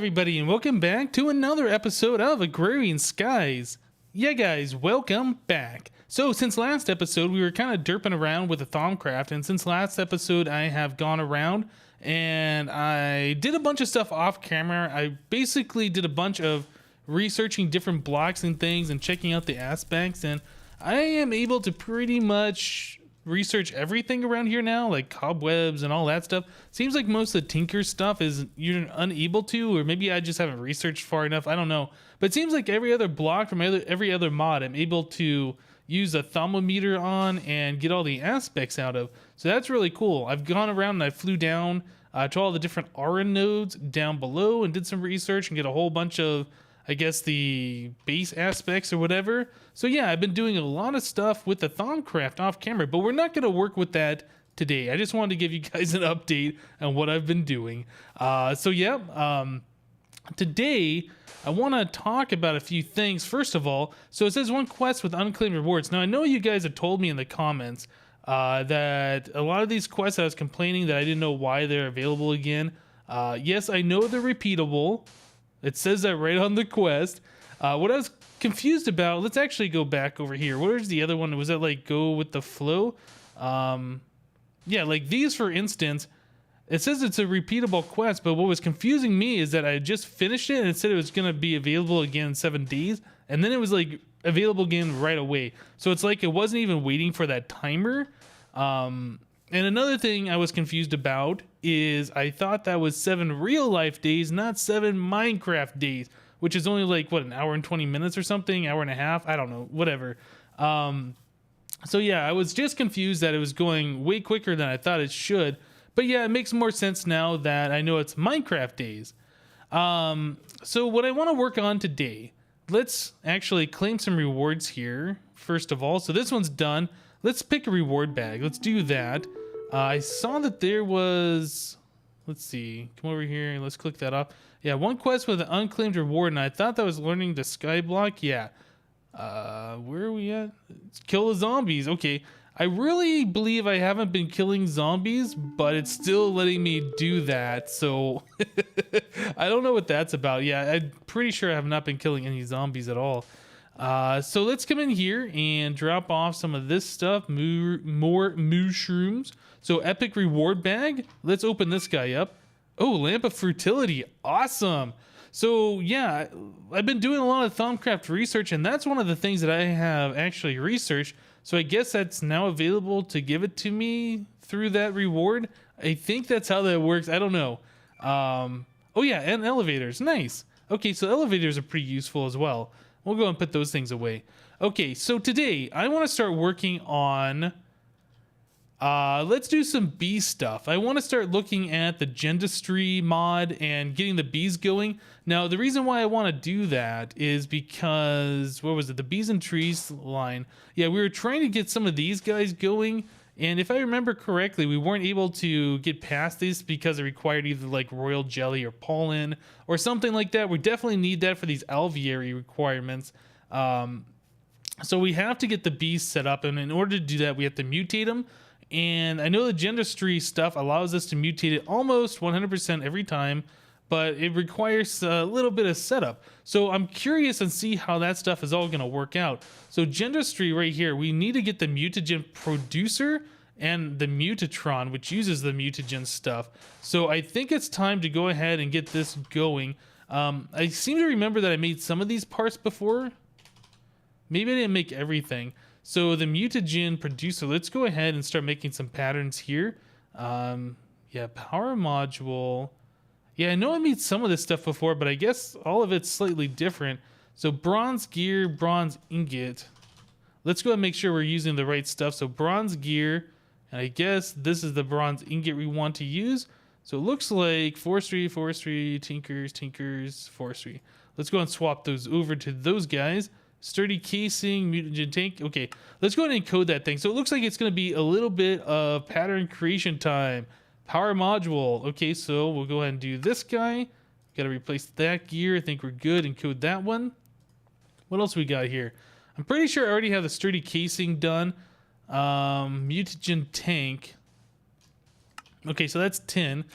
everybody, and welcome back to another episode of Agrarian Skies. Yeah, guys, welcome back. So, since last episode, we were kind of derping around with the Thaumcraft, and since last episode, I have gone around and I did a bunch of stuff off camera. I basically did a bunch of researching different blocks and things and checking out the aspects, and I am able to pretty much research everything around here now, like cobwebs and all that stuff. Seems like most of the tinker stuff is you're unable to, or maybe I just haven't researched far enough, I don't know. But it seems like every other block from every other mod I'm able to use a thermometer on and get all the aspects out of. So that's really cool. I've gone around and I flew down to all the different aura nodes down below and did some research and get a whole bunch of, I guess, the base aspects or whatever. So yeah, I've been doing a lot of stuff with the Thaumcraft off camera, but we're not going to work with that today. I just wanted to give you guys an update on what I've been doing. Today I want to talk about a few things. First of all, so it says one quest with unclaimed rewards. Now I know you guys have told me in the comments that a lot of these quests I was complaining that I didn't know why they're available again. Yes, I know they're repeatable. It says that right on the quest. What I was confused about, let's actually go back over here. Where's the other one? Was that like go with the flow? Yeah, like these, for instance, it says it's a repeatable quest, but what was confusing me is that I just finished it and it said it was going to be available again in 7 days. And then it was like available again right away. So it's like it wasn't even waiting for that timer. And another thing I was confused about is I thought that was 7 real life days, not 7 Minecraft days, which is only like, what, an hour and 20 minutes or something, hour and a half? I don't know, whatever. So yeah, I was just confused that it was going way quicker than I thought it should. But yeah, it makes more sense now that I know it's Minecraft days. So what I want to work on today, let's actually claim some rewards here, first of all. So this one's done. Let's pick a reward bag. Let's do that. I saw that there was, let's see, come over here and let's click that off. Yeah, one quest with an unclaimed reward, and I thought that was learning the sky block. Yeah. Where are we at? Kill the zombies. Okay. I really believe I haven't been killing zombies, but it's still letting me do that. So I don't know what that's about. Yeah, I'm pretty sure I have not been killing any zombies at all. So let's come in here and drop off some of this stuff. More mushrooms. So epic reward bag. Let's open this guy up. Oh, lamp of fertility. Awesome. So yeah, I've been doing a lot of Thaumcraft research, and that's one of the things that I have actually researched. So I guess that's now available to give it to me through that reward. I think that's how that works. I don't know. Oh yeah, and elevators. Nice. Okay, so elevators are pretty useful as well. We'll go and put those things away. Okay, so today I want to start working on... let's do some bee stuff. I want to start looking at the Gendustry mod and getting the bees going. Now, the reason why I want to do that is because, what was it? The bees and trees line. Yeah, we were trying to get some of these guys going. And if I remember correctly, we weren't able to get past this because it required either like royal jelly or pollen or something like that. We definitely need that for these alveary requirements. So we have to get the bees set up. And in order to do that, we have to mutate them. And I know the Gendustry stuff allows us to mutate it almost 100% every time, but it requires a little bit of setup. So I'm curious and see how that stuff is all going to work out. So Gendustry right here, we need to get the mutagen producer and the mutatron, which uses the mutagen stuff. So I think it's time to go ahead and get this going. I seem to remember that I made some of these parts before. Maybe I didn't make everything. So the mutagen producer, let's go ahead and start making some patterns here. Yeah, power module. Yeah, I know I made some of this stuff before, but I guess all of it's slightly different. So bronze gear, bronze ingot. Let's go ahead and make sure we're using the right stuff. So bronze gear, and I guess this is the bronze ingot we want to use. So it looks like forestry, tinkers, forestry. Let's go and swap those over to those guys. Sturdy casing, mutagen tank. Okay, let's go ahead and encode that thing. So it looks like it's going to be a little bit of pattern creation time. Power module. Okay, so we'll go ahead and do this guy. Got to replace that gear. I think we're good. Encode that one. What else we got here? I'm pretty sure I already have the sturdy casing done. Mutagen tank. Okay, so that's tin.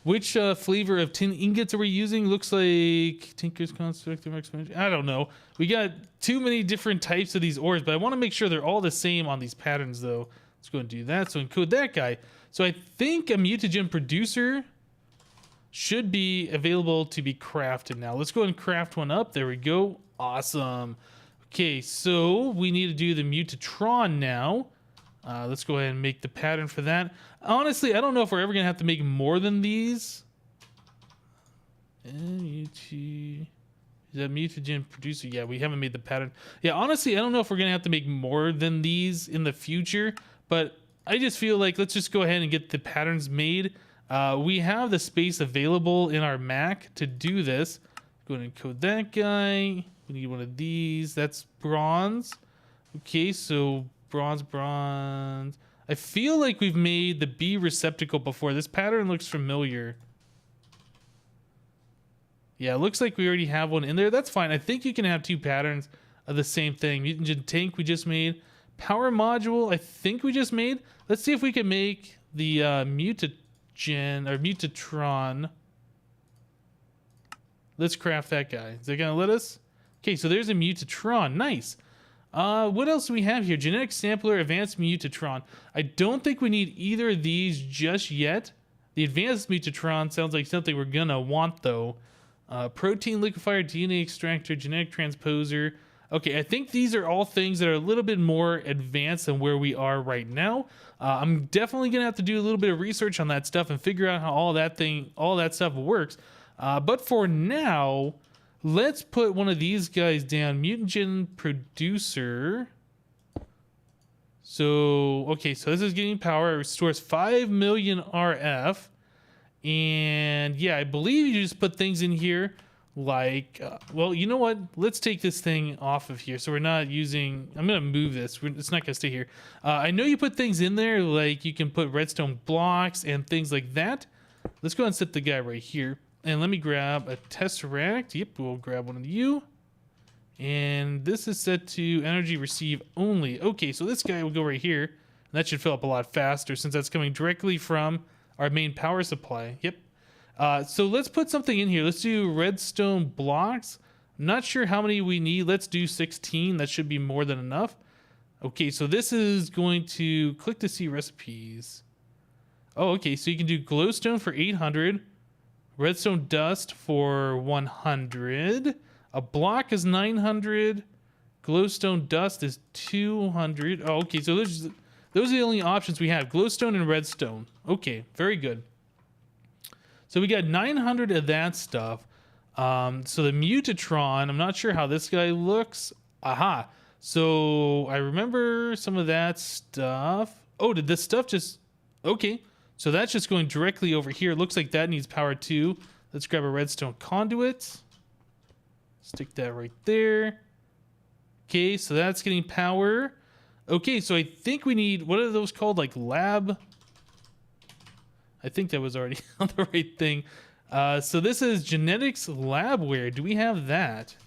Which flavor of tin ingots are we using? Looks like Tinker's Construct. I don't know. We got too many different types of these ores, but I want to make sure they're all the same on these patterns, though. Let's go and do that. So encode that guy. So I think a mutagen producer should be available to be crafted now. Let's go and craft one up. There we go. Awesome. Okay, so we need to do the mutatron now. Let's go ahead and make the pattern for that. Honestly, I don't know if we're ever going to have to make more than these. Is that mutagen producer? Yeah, we haven't made the pattern. Yeah, honestly, I don't know if we're going to have to make more than these in the future. But I just feel like let's just go ahead and get the patterns made. We have the space available in our Mac to do this. Go ahead and code that guy. We need one of these. That's bronze. Okay, so bronze. I feel like we've made the B receptacle before. This pattern looks familiar. Yeah, it looks like we already have one in there. That's fine. I think you can have two patterns of the same thing. Mutagen tank we just made. Power module I think we just made. Let's see if we can make the mutagen or mutatron. Let's craft that guy. Is that gonna let us? Okay, so there's a mutatron. Nice. What else do we have here? Genetic sampler, advanced mutatron. I don't think we need either of these just yet. The advanced mutatron sounds like something we're gonna want though. Protein liquefier, DNA extractor, genetic transposer. Okay, I think these are all things that are a little bit more advanced than where we are right now. I'm definitely gonna have to do a little bit of research on that stuff and figure out how all that stuff works. But for now, let's put one of these guys down. Mutagen producer. So, okay, so this is getting power. It restores 5 million RF. And yeah, I believe you just put things in here like, well, you know what? Let's take this thing off of here. So we're not using, I'm going to move this. It's not going to stay here. I know you put things in there, like you can put redstone blocks and things like that. Let's go and set the guy right here. And let me grab a tesseract. Yep, we'll grab one of you. And this is set to energy receive only. Okay, so this guy will go right here. And that should fill up a lot faster since that's coming directly from our main power supply. Yep. So let's put something in here. Let's do redstone blocks. I'm not sure how many we need. Let's do 16. That should be more than enough. Okay, so this is going to click to see recipes. Oh, okay, so you can do glowstone for 800. Redstone dust for 100. A block is 900. Glowstone dust is 200. Oh, okay, so those are the only options we have. Glowstone and redstone. Okay, very good. So we got 900 of that stuff. So the mutatron, I'm not sure how this guy looks. Aha. So I remember some of that stuff. Oh, did this stuff just... Okay. So that's just going directly over here. Looks like that needs power too. Let's grab a redstone conduit. Stick that right there. Okay, so that's getting power. Okay, so I think we need... What are those called? Like lab... I think that was already on the right thing. So this is genetics labware. Do we have that?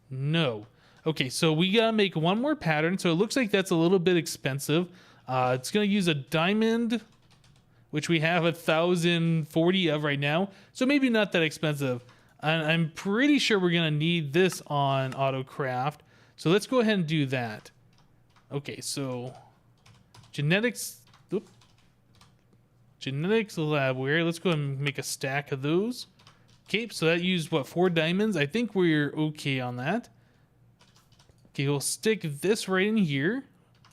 No. Okay, so we gotta make one more pattern. So it looks like that's a little bit expensive. It's gonna use a diamond, which we have 1,040 of right now. So maybe not that expensive. And I'm pretty sure we're gonna need this on AutoCraft. So let's go ahead and do that. Okay, so genetics. Genetics labware. Let's go and make a stack of those. Okay, so that used, what, 4 diamonds? I think we're okay on that. Okay, we'll stick this right in here.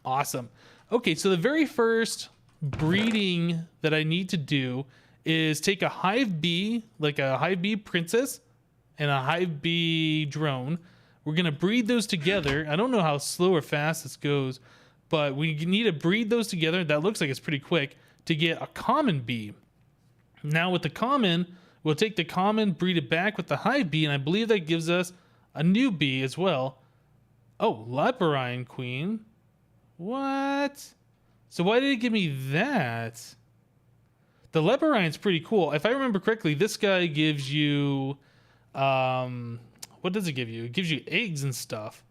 Awesome. Okay, so the very first breeding that I need to do is take a hive bee, like a hive bee princess, and a hive bee drone. We're going to breed those together. I don't know how slow or fast this goes, but we need to breed those together. That looks like it's pretty quick. To get a common bee. Now with the common, we'll take the common, breed it back with the hive bee, and I believe that gives us a new bee as well. Oh, Agrarian queen. What? So why did it give me that? The Agrarian's pretty cool. If I remember correctly, this guy gives you... what does it give you? It gives you eggs and stuff.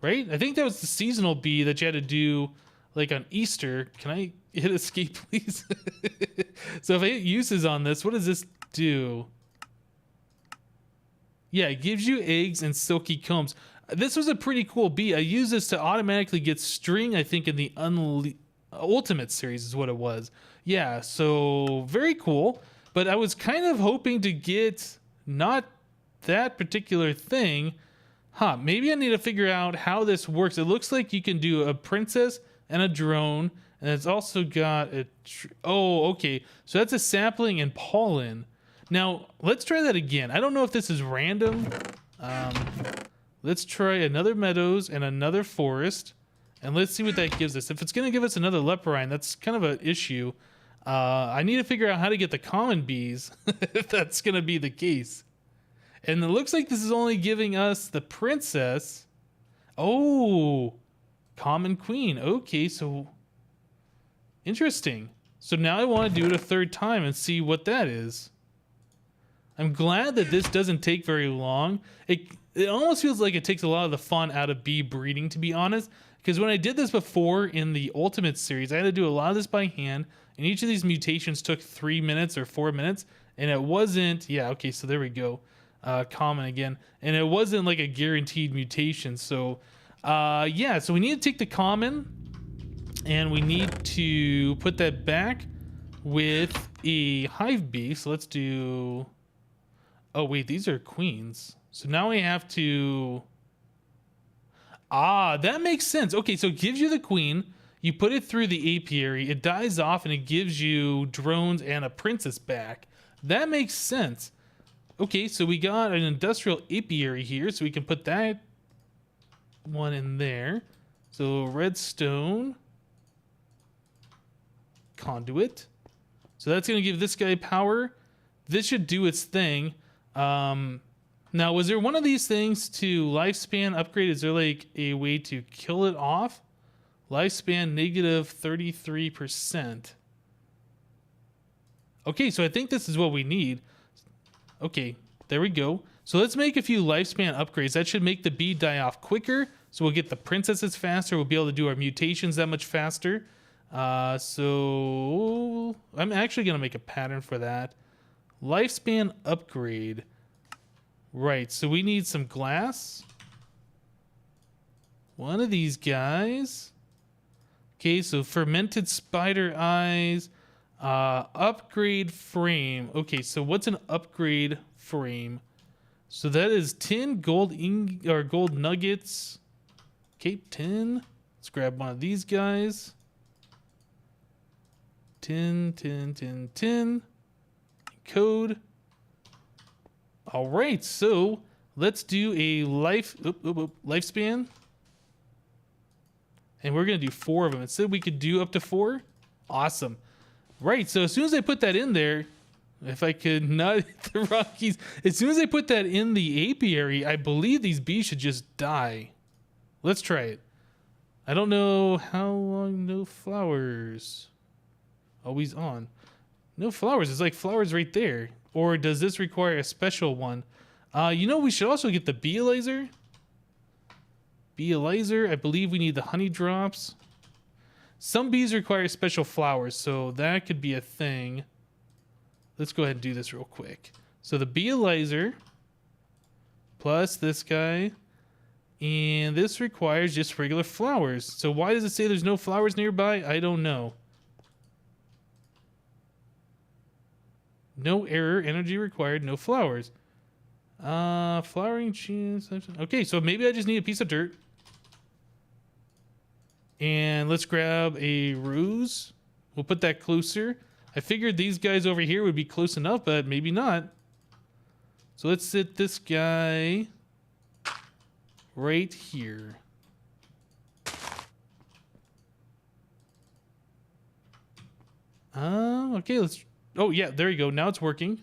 Right? I think that was the seasonal bee that you had to do... like on Easter. Can I hit escape, please? So if I hit uses on this, what does this do? Yeah, it gives you eggs and silky combs. This was a pretty cool bee. I use this to automatically get string, I think, in the Ultimate series is what it was. Yeah, so very cool. But I was kind of hoping to get not that particular thing. Maybe I need to figure out how this works. It looks like you can do a princess and a drone, and it's also got a... Oh, okay. So that's a sapling and pollen. Now, let's try that again. I don't know if this is random. Let's try another meadows and another forest, and let's see what that gives us. If it's going to give us another leporine, that's kind of an issue. I need to figure out how to get the common bees, if that's going to be the case. And it looks like this is only giving us the princess. Oh, common queen. Okay, so interesting. So now I want to do it a third time and see what that is. I'm glad that this doesn't take very long. It almost feels like it takes a lot of the fun out of bee breeding, to be honest. Because when I did this before in the Ultimate series, I had to do a lot of this by hand. And each of these mutations took 3 minutes or 4 minutes. And it wasn't... Yeah, okay, so there we go. Common again. And it wasn't like a guaranteed mutation. So, yeah, so we need to take the common. And we need to put that back with a hive bee. So let's do... Oh, wait, these are queens. So now we have to... that makes sense. Okay, so it gives you the queen. You put it through the apiary. It dies off, and it gives you drones and a princess back. That makes sense. Okay, so we got an industrial apiary here, so we can put that one in there. So redstone. Conduit. So that's going to give this guy power. This should do its thing. Now, was there one of these things to lifespan upgrade? Is there like a way to kill it off? Lifespan negative 33%. Okay, so I think this is what we need. Okay, there we go. So let's make a few lifespan upgrades. That should make the bee die off quicker. So we'll get the princesses faster. We'll be able to do our mutations that much faster. So I'm actually going to make a pattern for that. Lifespan upgrade. Right, so we need some glass. One of these guys. Okay, so fermented spider eyes. Upgrade frame. Okay, so what's an upgrade frame? So that is 10 gold gold nuggets. Okay, 10. Let's grab one of these guys. 10, 10, 10, 10. Code. All right, so let's do a lifespan. And we're going to do 4 of them. It said we could do up to 4. Awesome. Right, so as soon as I put that in there, if I could not hit the Rockies, as soon as I put that in the apiary, I believe these bees should just die. Let's try it. I don't know how long no flowers. Always on. No flowers. It's like flowers right there. Or does this require a special one? You know, we should also get the Beelizer. Beelizer. I believe we need the honey drops. Some bees require special flowers, so that could be a thing. Let's go ahead and do this real quick. So the Beelizer plus this guy. And this requires just regular flowers. So why does it say there's no flowers nearby? I don't know. No error, energy required, no flowers. Flowering chance. Okay, so maybe I just need a piece of dirt. And let's grab a ruse. We'll put that closer. I figured these guys over here would be close enough, but maybe not. So let's sit this guy right here. Okay, let's... Oh, yeah, there you go. Now it's working.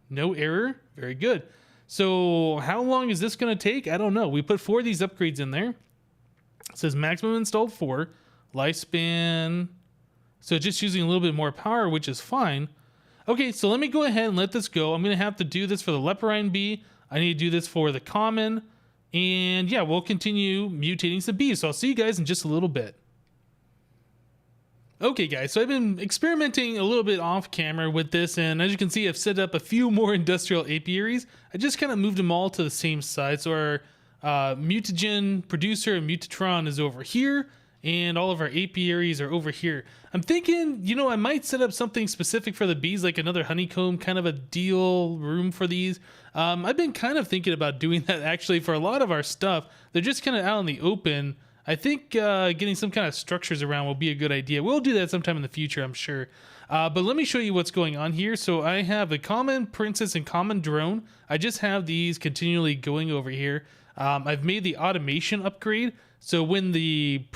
No error. Very good. So how long is this going to take? I don't know. We put 4 of these upgrades in there. It says maximum installed 4. Lifespan. So just using a little bit more power, which is fine. Okay, so let me go ahead and let this go. I'm going to have to do this for the leporine bee. I need to do this for the common. And yeah, we'll continue mutating some bees. So I'll see you guys in just a little bit. Okay guys, so I've been experimenting a little bit off camera with this, and as you can see, I've set up a few more industrial apiaries. I just kind of moved them all to the same side. So our mutagen producer and mutatron is over here, and all of our apiaries are over here. I'm thinking, you know, I might set up something specific for the bees, like another honeycomb kind of a deal room for these. I've been kind of thinking about doing that actually for a lot of our stuff. They're just kind of out in the open. I think getting some kind of structures around will be a good idea. We'll do that sometime in the future, I'm sure. But let me show you what's going on here. So I have a common princess and common drone. I just have these continually going over here. I've made the automation upgrade. So when the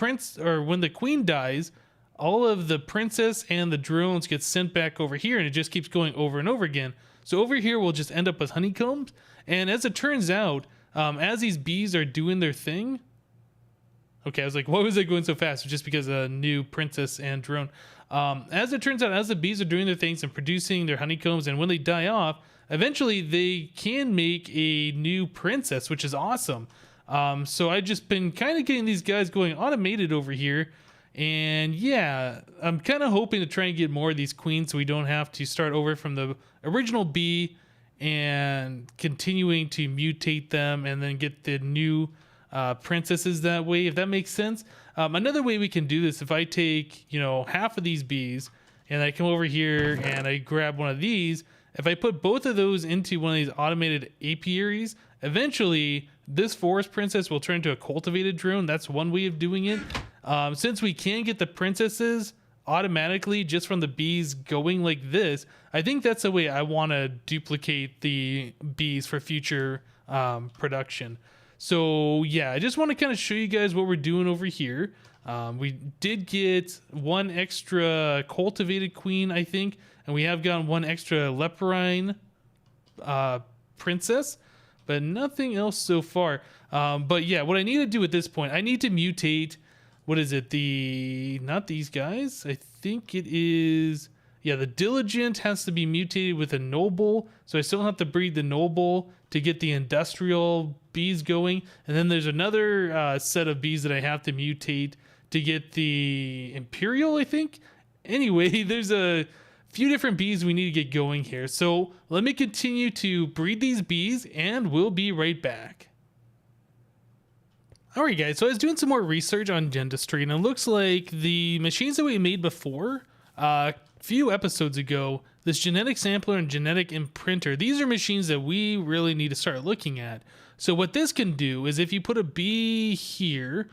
queen dies, all of the princess and the drones get sent back over here, and it just keeps going over and over again. So over here, we'll just end up with honeycombs. And as it turns out, as these bees are doing their thing, okay, I was like, why was it going so fast? Just because a new princess and drone. As it turns out, as the bees are doing their things and producing their honeycombs, and when they die off, eventually they can make a new princess, which is awesome. So I've just been kind of getting these guys going automated over here. And yeah, I'm kind of hoping to try and get more of these queens so we don't have to start over from the original bee and continuing to mutate them and then get the new princesses that way, if that makes sense. Another way we can do this, if I take, you know, half of these bees and I come over here and I grab one of these, if I put both of those into one of these automated apiaries, eventually this forest princess will turn into a cultivated drone. That's one way of doing it. Since we can get the princesses automatically just from the bees going like this, I think that's the way I want to duplicate the bees for future production. So yeah, I just want to kind of show you guys what we're doing over here. We did get one extra cultivated queen, I think, and we have gotten one extra leporine princess, but nothing else so far. But yeah, what I need to do at this point, I need to mutate, what is it? Not these guys. I think it is, yeah, the diligent has to be mutated with a noble. So I still have to breed the noble to get the industrial bees going. And then there's another set of bees that I have to mutate to get the imperial, I think. Anyway, there's a few different bees we need to get going here. So let me continue to breed these bees and we'll be right back. Alright guys, so I was doing some more research on Gendustry, and it looks like the machines that we made before, a few episodes ago, this genetic sampler and genetic imprinter, these are machines that we really need to start looking at. So what this can do is if you put a bee here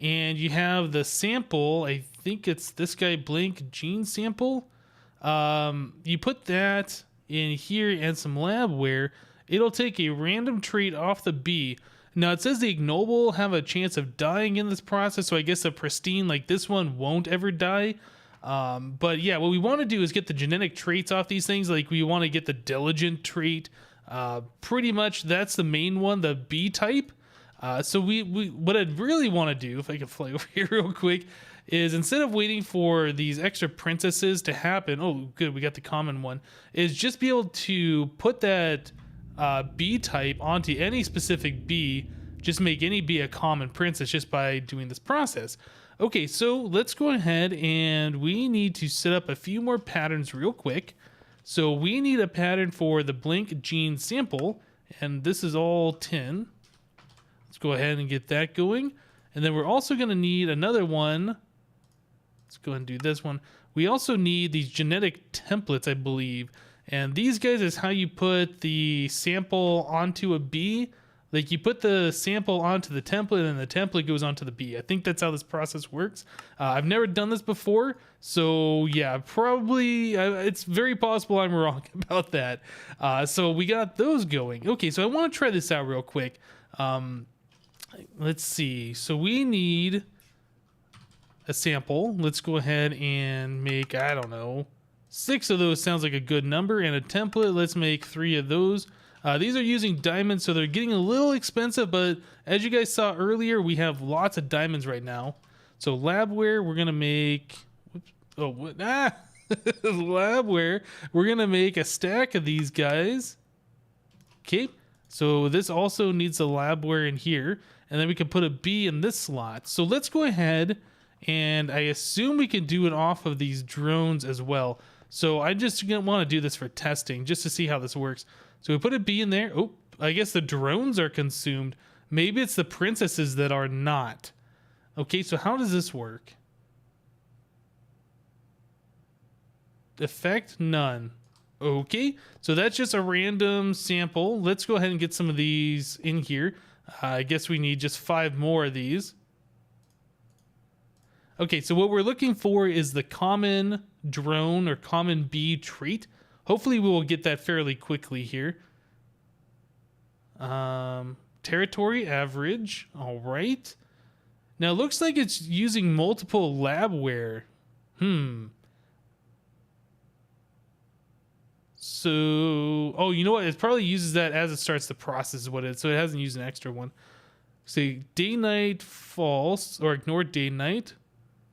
and you have the sample, I think it's this guy, blank gene sample, you put that in here and some labware, it'll take a random trait off the bee. Now it says the ignoble have a chance of dying in this process, so I guess a pristine like this one won't ever die. But yeah, what we want to do is get the genetic traits off these things. Like we want to get the diligent trait. Pretty much that's the main one, the B type. So what I'd really want to do, if I can fly over here real quick, is instead of waiting for these extra princesses to happen, oh good, we got the common one, is just be able to put that B type onto any specific bee, just make any bee a common princess just by doing this process. Okay, so let's go ahead and we need to set up a few more patterns real quick. So we need a pattern for the blank gene sample, and this is all 10. Let's go ahead and get that going. And then we're also going to need another one. Let's go ahead and do this one. We also need these genetic templates, I believe. And these guys is how you put the sample onto a bee. Like you put the sample onto the template and the template goes onto the bee. I think that's how this process works. I've never done this before. So yeah, probably it's very possible I'm wrong about that. So we got those going. Okay, so I want to try this out real quick. Let's see. So we need a sample. Let's go ahead and make, I don't know, 6 of those sounds like a good number, and a template. Let's make 3 of those. These are using diamonds, so they're getting a little expensive, but as you guys saw earlier, we have lots of diamonds right now. So labware, we're gonna make, labware, we're gonna make a stack of these guys. Okay, so this also needs a labware in here, and then we can put a bee in this slot. So let's go ahead And I assume we can do it off of these drones as well. So I just want to do this for testing, just to see how this works. So we put a bee in there. Oh, I guess the drones are consumed. Maybe it's the princesses that are not. Okay, so how does this work? Effect none. Okay, so that's just a random sample. Let's go ahead and get some of these in here. I guess we need just 5 more of these. Okay, so what we're looking for is the common drone or common bee trait. Hopefully we will get that fairly quickly here. Territory average. All right. Now it looks like it's using multiple labware. So, oh, you know what? It probably uses that as it starts the process, is what it is. So it hasn't used an extra one. Say day, night, false, or ignore day, night.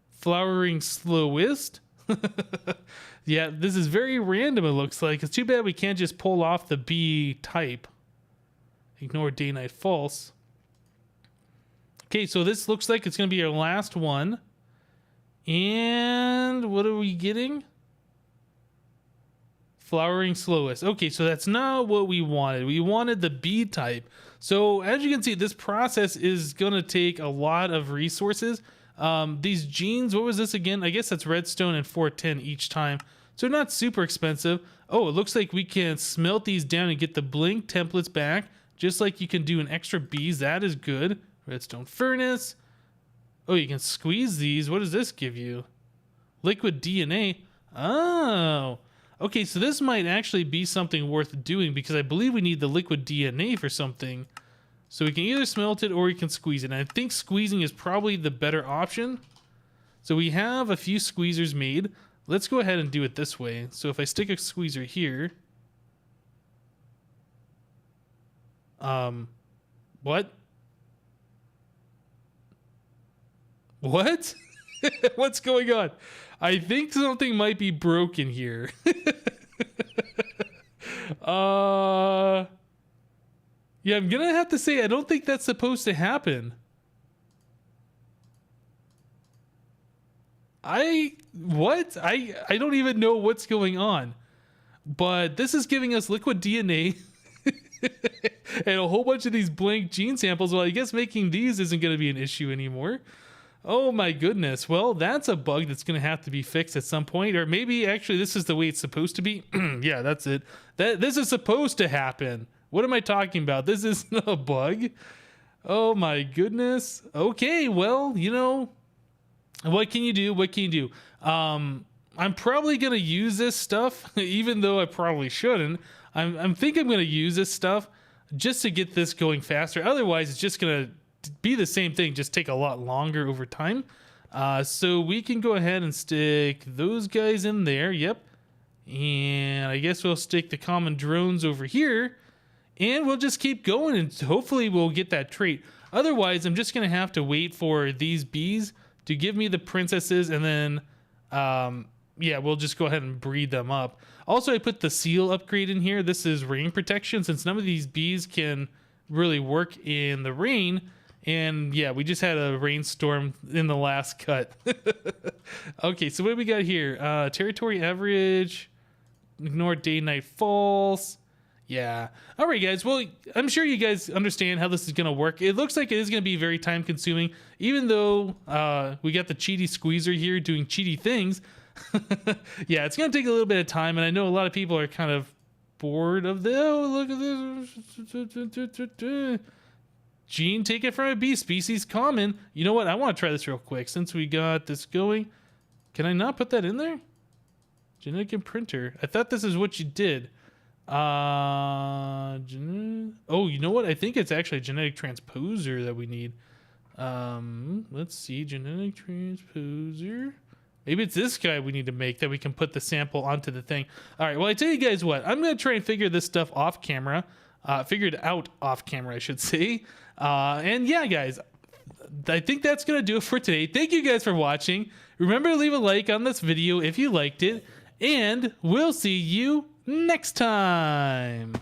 Flowering slowest. Yeah, this is very random, it looks like. It's too bad we can't just pull off the bee type. Ignore day, night, false. Okay, so this looks like it's going to be our last one. And what are we getting? Flowering slowest. Okay, so that's not what we wanted. We wanted the bee type. So as you can see, this process is going to take a lot of resources. These genes, what was this again? I guess that's redstone and 410 each time. So not super expensive. Oh, it looks like we can smelt these down and get the blink templates back, just like you can do an extra bees. That is good. Redstone furnace. Oh, you can squeeze these. What does this give you? Liquid DNA. Oh, okay. So this might actually be something worth doing, because I believe we need the liquid DNA for something. So we can either smelt it or we can squeeze it. And I think squeezing is probably the better option. So we have a few squeezers made. Let's go ahead and do it this way. So if I stick a squeezer here. What? What? What's going on? I think something might be broken here. Yeah, I'm gonna have to say I don't think that's supposed to happen. What? I don't even know what's going on. But this is giving us liquid DNA and a whole bunch of these blank gene samples. Well, I guess making these isn't going to be an issue anymore. Oh my goodness. Well, that's a bug that's going to have to be fixed at some point. Or maybe actually this is the way it's supposed to be. Yeah, that's it. This is supposed to happen. What am I talking about? This isn't a bug. Oh my goodness. Okay, well, you know, what can you do? What can you do? I'm probably going to use this stuff, even though I probably shouldn't. I'm thinking I'm going to use this stuff just to get this going faster. Otherwise, it's just going to be the same thing, just take a lot longer over time. So we can go ahead and stick those guys in there. Yep. And I guess we'll stick the common drones over here. And we'll just keep going, and hopefully we'll get that trait. Otherwise, I'm just going to have to wait for these bees to give me the princesses, and then, yeah, we'll just go ahead and breed them up. Also, I put the seal upgrade in here. This is rain protection, since none of these bees can really work in the rain. And yeah, we just had a rainstorm in the last cut. Okay, so what do we got here? Territory average, ignore day, night, false. Yeah. All right, guys. Well, I'm sure you guys understand how this is going to work. It looks like it is going to be very time consuming, even though we got the cheaty squeezer here doing cheaty things. Yeah, it's going to take a little bit of time, and I know a lot of people are kind of bored of this. Oh, look at this. Gene taken from a bee, species common. You know what? I want to try this real quick since we got this going. Can I not put that in there? Genetic imprinter. I thought this is what you did. Oh, you know what? I think it's actually a genetic transposer that we need. Let's see, genetic transposer. Maybe it's this guy we need to make that we can put the sample onto the thing. All right. Well, I tell you guys what, I'm going to try and figure this stuff off camera. Figured out off camera, I should say. And yeah, guys, I think that's going to do it for today. Thank you guys for watching. Remember to leave a like on this video if you liked it, and we'll see you next time.